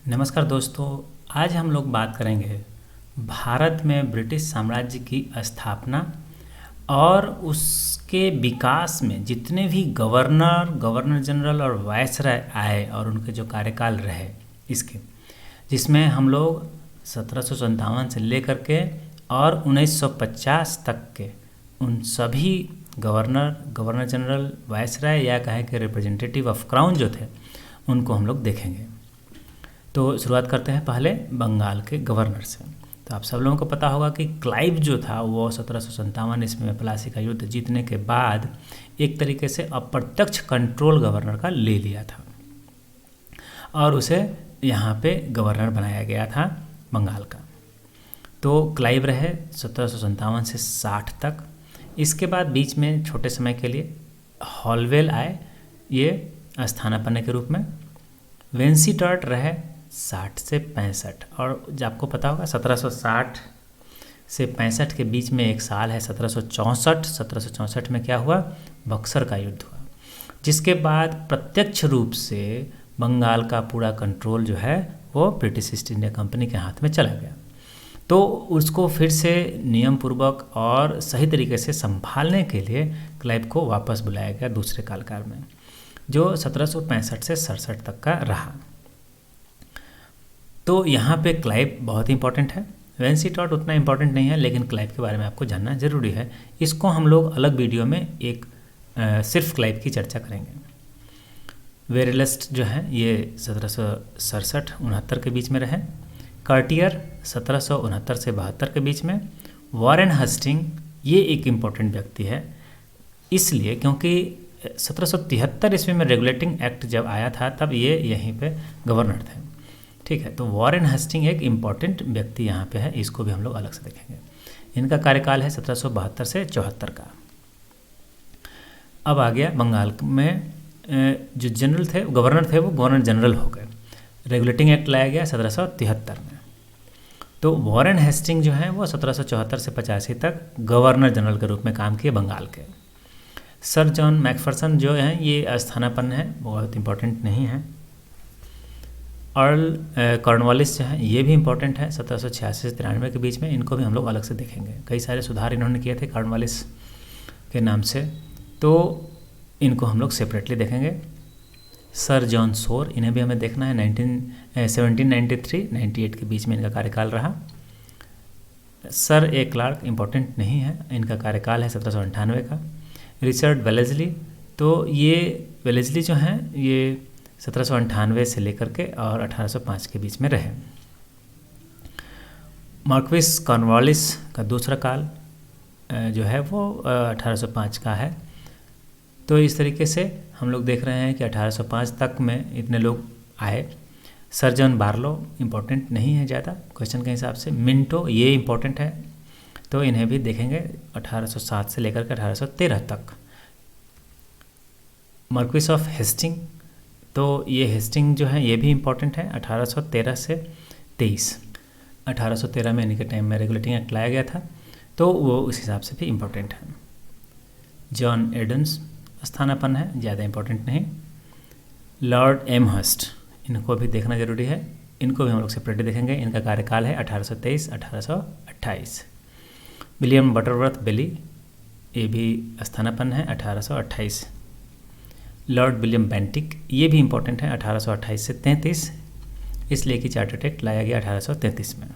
नमस्कार दोस्तों। आज हम लोग बात करेंगे भारत में ब्रिटिश साम्राज्य की स्थापना और उसके विकास में जितने भी गवर्नर जनरल और वायसराय आए और उनके जो कार्यकाल रहे इसके, जिसमें हम लोग 1757 से लेकर के और 1950 तक के उन सभी गवर्नर जनरल, वायसराय या कहे कि रिप्रेजेंटेटिव ऑफ क्राउन जो थे उनको हम लोग देखेंगे। तो शुरुआत करते हैं पहले बंगाल के गवर्नर से। तो आप सब लोगों को पता होगा कि क्लाइव जो था वो 1757 ईस्वी में प्लासी का युद्ध जीतने के बाद एक तरीके से अप्रत्यक्ष कंट्रोल गवर्नर का ले लिया था और उसे यहाँ पे गवर्नर बनाया गया था बंगाल का। तो क्लाइव रहे 1757 से 60 तक। इसके बाद बीच में छोटे समय के लिए हॉलवेल आए ये स्थानापन्न के रूप में। वेंसीटर्ट रहे 60 से 65 और आपको पता होगा 1760 से 65 के बीच में एक साल है 1764 में क्या हुआ, बक्सर का युद्ध हुआ, जिसके बाद प्रत्यक्ष रूप से बंगाल का पूरा कंट्रोल जो है वो ब्रिटिश ईस्ट इंडिया कंपनी के हाथ में चला गया। तो उसको फिर से नियम पूर्वक और सही तरीके से संभालने के लिए क्लाइव को वापस बुलाया गया दूसरे कालकाल में, जो 1765 से 67 तक का रहा। तो यहाँ पे क्लाइव बहुत इंपॉर्टेंट है। वेंसीटॉट उतना इंपॉर्टेंट नहीं है, लेकिन क्लाइव के बारे में आपको जानना जरूरी है। इसको हम लोग अलग वीडियो में एक सिर्फ क्लाइव की चर्चा करेंगे। वेरेलस्ट जो है ये 1767-69 के बीच में रहे। कार्टियर 1769 से 72 के बीच में। वॉरेन हस्टिंग ये एक इम्पॉर्टेंट व्यक्ति है इसलिए क्योंकि 1773 ईस्वी में रेगुलेटिंग एक्ट जब आया था तब ये यहीं पे गवर्नर थे। ठीक है, तो वॉरेन हस्टिंग एक इम्पॉर्टेंट व्यक्ति यहाँ पे है, इसको भी हम लोग अलग से देखेंगे। इनका कार्यकाल है 1772 से 74 का। अब आ गया बंगाल में जो जनरल थे, गवर्नर थे, वो गवर्नर जनरल हो गए। रेगुलेटिंग एक्ट लाया गया 1773 में। तो वॉरेन हेस्टिंग जो है वो 1774 से 85 तक गवर्नर जनरल के रूप में काम किए बंगाल के। सर जॉन मैकफरसन जो हैं ये स्थानापन्न है, बहुत इंपॉर्टेंट नहीं है। अर्ल कॉर्नवालिस जो है ये भी इम्पोर्टेंट है 1786 से 93 के बीच में। इनको भी हम लोग अलग से देखेंगे। कई सारे सुधार इन्होंने किए थे कॉर्नवालिस के नाम से, तो इनको हम लोग सेपरेटली देखेंगे। सर जॉन सोर, इन्हें भी हमें देखना है। 1793-98 के बीच में इनका कार्यकाल रहा। सर ए क्लार्क इम्पोर्टेंट नहीं है, इनका कार्यकाल है 1798 का। रिचर्ड वेलेस्ली, तो ये वेलेस्ली जो हैं ये 1798 से लेकर के और 1805 के बीच में रहे। मार्क्विस कॉर्नवालिस का दूसरा काल जो है वो 1805 का है। तो इस तरीके से हम लोग देख रहे हैं कि 1805 तक में इतने लोग आए। सर जॉन बार्लो इम्पोर्टेंट नहीं है ज़्यादा क्वेश्चन के हिसाब से। मिंटो ये इम्पोर्टेंट है, तो इन्हें भी देखेंगे 1807 से लेकर के 1813 तक। मार्क्विस ऑफ हेस्टिंग, तो ये हेस्टिंग जो है ये भी इम्पोर्टेंट है 1813 से 23। 1813 में इनके टाइम में रेगुलेटिंग एक्ट लाया गया था, तो वो उस हिसाब से भी इम्पोर्टेंट है। जॉन एडम्स स्थानापन्न है, ज़्यादा इम्पोर्टेंट नहीं। लॉर्ड एमहर्स्ट, इनको भी देखना जरूरी है, इनको भी हम लोग सेपरेटली देखेंगे। इनका कार्यकाल है 1823-1828। विलियम बटरवर्थ बेली, ये भी स्थानापन्न है 1828। लॉर्ड विलियम बेंटिक, ये भी इम्पोर्टेंट है 1828 से 33, इसलिए कि चार्टर एक्ट लाया गया 1833 में।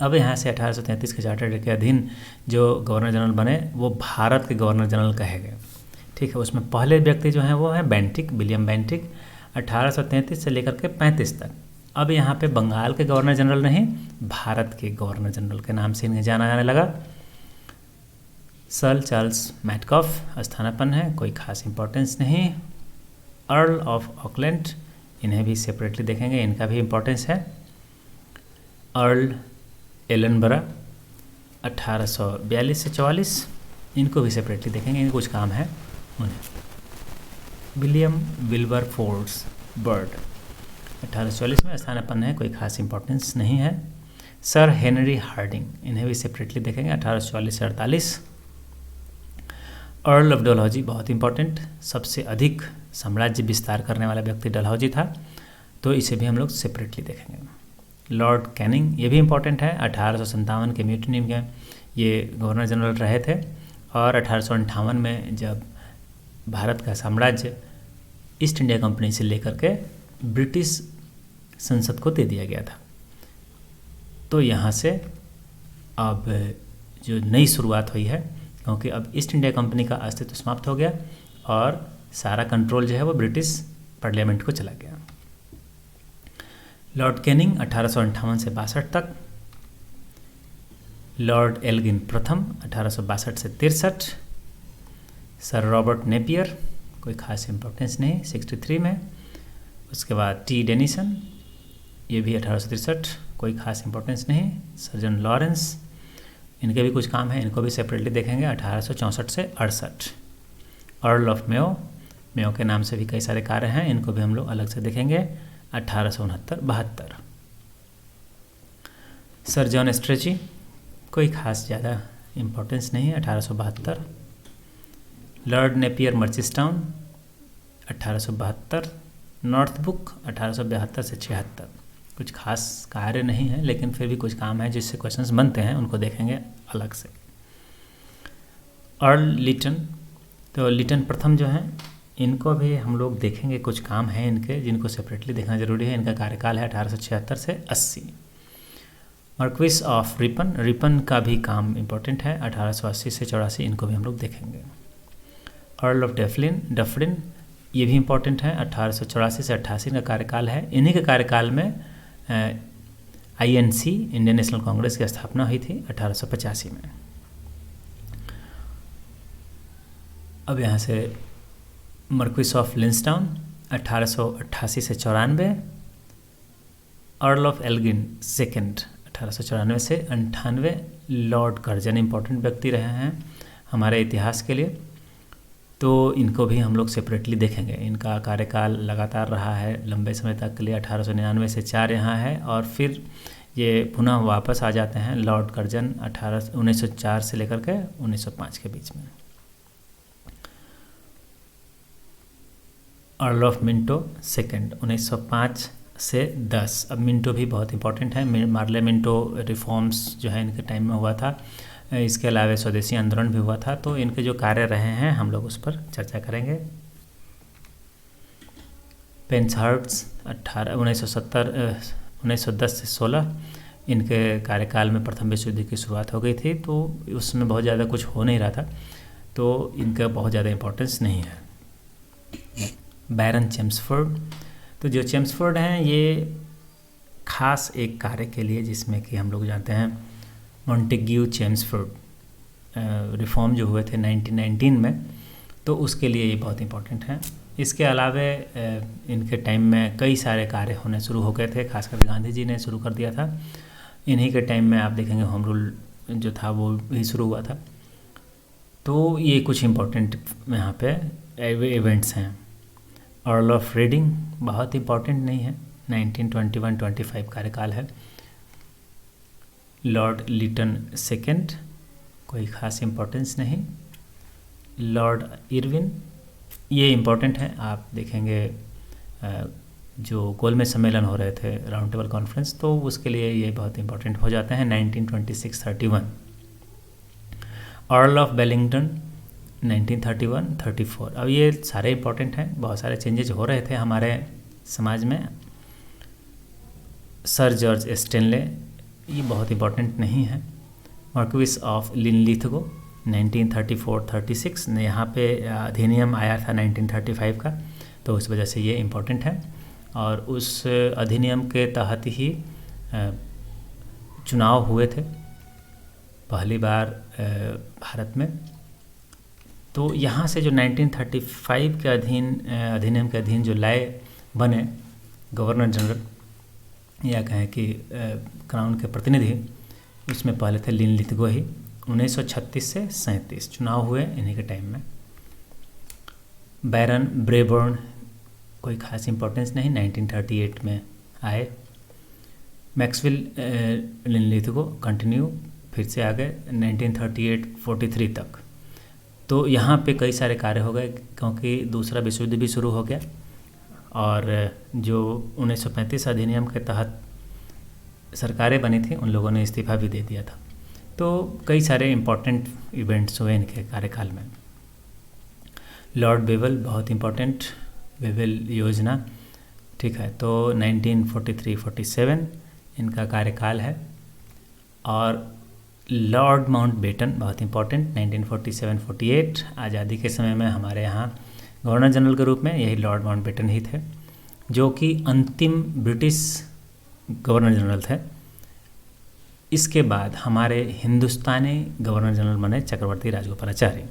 अब यहाँ से 1833 के चार्टर एक्ट के अधीन जो गवर्नर जनरल बने वो भारत के गवर्नर जनरल कहे गए। ठीक है, उसमें पहले व्यक्ति जो हैं वो हैं बेंटिक, विलियम बेंटिक, 1833 से लेकर के 35 तक। अब यहाँ पे बंगाल के गवर्नर जनरल नहीं, भारत के गवर्नर जनरल के नाम से इन्हें जाना जाने लगा। सर चार्ल्स मैटकॉफ स्थानापन्न है, कोई खास इंपॉर्टेंस नहीं। अर्ल ऑफ ऑकलैंड, इन्हें भी सेपरेटली देखेंगे, इनका भी इम्पोर्टेंस है। अर्ल एलनबरा 1842 से 44, इनको भी सेपरेटली देखेंगे, इनके कुछ काम है उन्हें। विलियम विल्बर फोर्ड्स बर्ड 1844 में स्थानापन्न है, कोई खास इंपॉर्टेंस नहीं है। सर हेनरी हार्डिंग, इन्हें भी सेपरेटली देखेंगे 1844 से 48। अर्ल ऑफ डलहौजी बहुत इंपॉर्टेंट, सबसे अधिक साम्राज्य विस्तार करने वाला व्यक्ति डलहौजी था। तो इसे भी हम लोग सेपरेटली देखेंगे। लॉर्ड कैनिंग, ये भी इम्पोर्टेंट है, 1857 के म्यूटनी में ये गवर्नर जनरल रहे थे और 1858 में जब भारत का साम्राज्य ईस्ट इंडिया कंपनी से लेकर के ब्रिटिश संसद को दे दिया गया था। तो यहाँ से अब जो नई शुरुआत हुई है, क्योंकि अब ईस्ट इंडिया कंपनी का अस्तित्व समाप्त हो गया और सारा कंट्रोल जो है वो ब्रिटिश पार्लियामेंट को चला गया। लॉर्ड कैनिंग 1858 से 62 तक, लॉर्ड एल्गिन प्रथम 1862 से 63, सर रॉबर्ट नेपियर, कोई खास इम्पोर्टेंस नहीं, 63 में। उसके बाद टी डेनिसन, ये भी 1863, कोई खास इम्पोर्टेंस नहीं। सर्जन लॉरेंस, इनके भी कुछ काम है, इनको भी सेपरेटली देखेंगे, 1864 से 68। अर्ल ऑफ मेयो, मेयो के नाम से भी कई सारे कार्य हैं, इनको भी हम लोग अलग से देखेंगे, 1869-72। सर जॉन स्ट्रेची, कोई खास ज़्यादा इम्पोर्टेंस नहीं है, 1872। Lord Napier Merchistoun, 1872। Northbrook 1872 से 76, कुछ खास कार्य नहीं है लेकिन फिर भी कुछ काम है जिससे क्वेश्चंस बनते हैं, उनको देखेंगे अलग से। अर्ल लिटन, तो लिटन प्रथम जो हैं इनको भी हम लोग देखेंगे, कुछ काम है इनके जिनको सेपरेटली देखना जरूरी है। इनका कार्यकाल है 1876 से 80। मार्क्विस ऑफ रिपन, रिपन का भी काम इम्पोर्टेंट है, 1880 से 84, इनको भी हम लोग देखेंगे। अर्ल ऑफ डफलिन, ये भी इम्पोर्टेंट है, 1884 से 88 का कार्यकाल है। इन्हीं के कार्यकाल में INC, इंडियन नेशनल कांग्रेस की स्थापना हुई थी 1885 में। अब यहाँ से मार्क्विस ऑफ लिंसडाउन 1888 से 94, अर्ल ऑफ एल्गिन सेकेंड 1894 से 98। लॉर्ड कर्जन इम्पोर्टेंट व्यक्ति रहे हैं हमारे इतिहास के लिए, तो इनको भी हम लोग सेपरेटली देखेंगे। इनका कार्यकाल लगातार रहा है लंबे समय तक के लिए, 1899 से 4 यहाँ है और फिर ये पुनः वापस आ जाते हैं। लॉर्ड कर्जन 1904 से लेकर के 1905 के बीच में। अर्ल ऑफ मिंटो सेकेंड 1905 से 10। अब मिंटो भी बहुत इंपॉर्टेंट है, मार्ले मिंटो रिफॉर्म्स जो है इनके टाइम में हुआ था, इसके अलावा स्वदेशी आंदोलन भी हुआ था, तो इनके जो कार्य रहे हैं हम लोग उस पर चर्चा करेंगे। पेन्सहर्ट्स 1910 से 16, इनके कार्यकाल में प्रथम विश्व युद्ध की शुरुआत हो गई थी, तो उसमें बहुत ज़्यादा कुछ हो नहीं रहा था, तो इनका बहुत ज़्यादा इम्पोर्टेंस नहीं है। बैरन चेम्सफोर्ड, तो जो चेम्सफोर्ड हैं ये खास एक कार्य के लिए, जिसमें कि हम लोग जानते हैं मॉन्टेग्यू चेम्सफोर्ड रिफॉर्म जो हुए थे 1919 में, तो उसके लिए ये बहुत इंपॉर्टेंट है। इसके अलावा इनके टाइम में कई सारे कार्य होने शुरू हो गए थे, खासकर गांधी जी ने शुरू कर दिया था। इन्हीं के टाइम में आप देखेंगे होम रूल जो था वो भी शुरू हुआ था, तो ये कुछ इम्पोर्टेंट यहाँ पे इवेंट्स हैं। अर्ल ऑफ रीडिंग बहुत इम्पोर्टेंट नहीं है, 1921-25 कार्यकाल है। लॉर्ड लिटन सेकेंड, कोई ख़ास इम्पोर्टेंस नहीं। लॉर्ड इरविन, ये इम्पोर्टेंट है, आप देखेंगे जो गोलमेज सम्मेलन हो रहे थे, राउंड टेबल कॉन्फ्रेंस, तो उसके लिए ये बहुत इम्पोर्टेंट हो जाते हैं। 1926-31। Earl of Wellington 1931-34। अब ये सारे इम्पोर्टेंट हैं, बहुत सारे चेंजेज हो रहे थे हमारे समाज में। सर जॉर्ज स्टेनले, ये बहुत इम्पोर्टेंट नहीं है। मार्क्विस ऑफ लिनलिथगो 1934-36 ने, यहाँ पे अधिनियम आया था 1935 का, तो उस वजह से ये इम्पोर्टेंट है। और उस अधिनियम के तहत ही चुनाव हुए थे पहली बार भारत में। तो यहाँ से जो 1935 के अधिनियम के अधीन जो लाए बने गवर्नर जनरल या कहें कि क्राउन के प्रतिनिधि, उसमें पहले थे लिनलिथगो ही। 1936 से 37 चुनाव हुए इन्हीं के टाइम में। बैरन ब्रेबर्न, कोई खास इम्पोर्टेंस नहीं, 1938 में आए। मैक्सवेल लिनलिथगो कंटिन्यू, फिर से आ गए 1938-43 तक। तो यहाँ पे कई सारे कार्य हो गए, क्योंकि दूसरा विश्व युद्ध भी शुरू हो गया और जो 1935 अधिनियम के तहत सरकारें बनी थी उन लोगों ने इस्तीफ़ा भी दे दिया था। तो कई सारे इम्पोर्टेंट इवेंट्स हुए इनके कार्यकाल में। लॉर्ड बेवल बहुत इम्पोर्टेंट, बेवल योजना, ठीक है। तो 1943-47 इनका कार्यकाल है। और लॉर्ड माउंटबेटन बहुत इम्पोर्टेंट, 1947-48 आज़ादी के समय में हमारे यहाँ गवर्नर जनरल के रूप में यही लॉर्ड माउंटबेटन ही थे, जो कि अंतिम ब्रिटिश गवर्नर जनरल थे। इसके बाद हमारे हिंदुस्तानी गवर्नर जनरल बने चक्रवर्ती राजगोपालाचारी।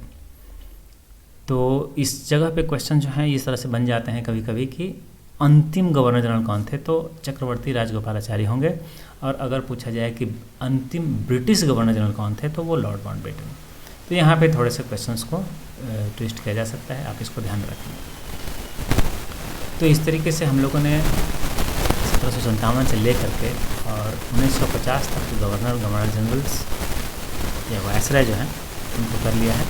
तो इस जगह पे क्वेश्चन जो हैं इस तरह से बन जाते हैं कभी कभी कि अंतिम गवर्नर जनरल कौन थे, तो चक्रवर्ती राजगोपालाचारी होंगे। और अगर पूछा जाए कि अंतिम ब्रिटिश गवर्नर जनरल कौन थे, तो वो लॉर्ड माउंटबेटन। तो यहाँ पे थोड़े से क्वेश्चंस को ट्विस्ट किया जा सकता है, आप इसको ध्यान रखें। तो इस तरीके से हम लोगों ने 1757 से लेकर के और 1950 तक गवर्नर जनरल्स या वायसराय जो हैं उनको कर लिया है।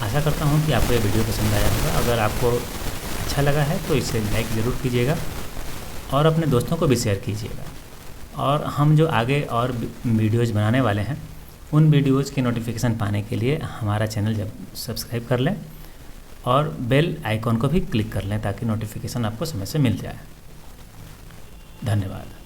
आशा करता हूँ कि आपको ये वीडियो पसंद आया होगा। अगर आपको अच्छा लगा है तो इसे लाइक ज़रूर कीजिएगा और अपने दोस्तों को भी शेयर कीजिएगा। और हम जो आगे और वीडियोज़ बनाने वाले हैं उन वीडियोज़ की नोटिफिकेशन पाने के लिए हमारा चैनल जब सब्सक्राइब कर लें और बेल आइकॉन को भी क्लिक कर लें ताकि नोटिफिकेशन आपको समय से मिल जाए। धन्यवाद।